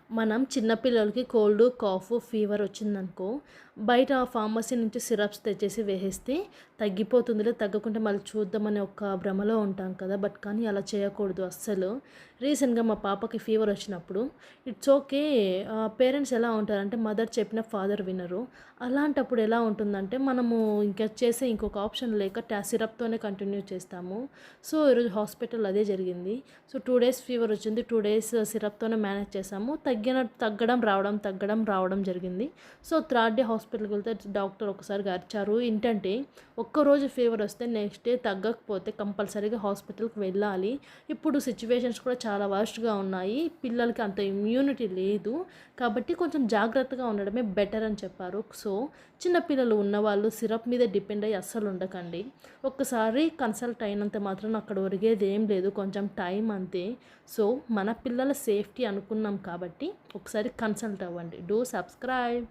మనం చిన్నపిల్లలకి cold, cough, fever వచ్చిందనుకో, బయట ఫార్మసీ నుంచి సిరప్స్ తెచ్చేసి వేసేస్తే తగ్గిపోతుందిలే, తగ్గకుంటే మళ్ళీ చూద్దామనే ఒక భ్రమలో ఉంటాం కదా! కానీ అలా చేయకూడదు అస్సలు. రీసెంట్‌గా మా పాపకి ఫీవర్ వచ్చినప్పుడు ఇట్స్ ఓకే. పేరెంట్స్ ఎలా ఉంటారంటే మదర్ చెప్పిన ఫాదర్ వినరు. అలాంటప్పుడు ఎలా ఉంటుందంటే మనము ఇంకా చేసే ఇంకొక ఆప్షన్ లేక సిరప్‌తోనే కంటిన్యూ చేస్తాము. సో, ఈరోజు హాస్పిటల్‌లో అదే జరిగింది. సో, 2 డేస్ ఫీవర్ వచ్చింది. 2 డేస్ సిరప్‌తోనే మేనేజ్ చేశాము. తగ్గడం రావడం జరిగింది. సో, థర్డ్ డే హాస్పిటల్‌కి వెళ్తే డాక్టర్ ఒకసారిగా అరిచారు. ఏంటంటే ఒక్కరోజు ఫీవర్ వస్తే నెక్స్ట్ డే తగ్గకపోతే కంపల్సరీగా హాస్పిటల్‌కి వెళ్ళాలి. ఇప్పుడు సిట్యుయేషన్స్ కూడా చాలా వర్స్ట్‌గా ఉన్నాయి. పిల్లలకి అంత ఇమ్యూనిటీ లేదు. కాబట్టి కొంచెం జాగ్రత్తగా ఉండడమే బెటర్ అని చెప్పారు. సో, చిన్న పిల్లలు ఉన్నవాళ్ళు సిరప్ మీదే డిపెండ్ అయ్యి అస్సలు ఉండకండి. ఒక్కసారి కన్సల్ట్ అయినంత మాత్రాన అక్కడ ఒరిగేది ఏం లేదు. కొంచెం టైం అంతే. సో, మన పిల్లల సేఫ్టీ అనుకున్నాం కాబట్టి ఒకసారి కన్సల్ట్ అవ్వండి. Do subscribe.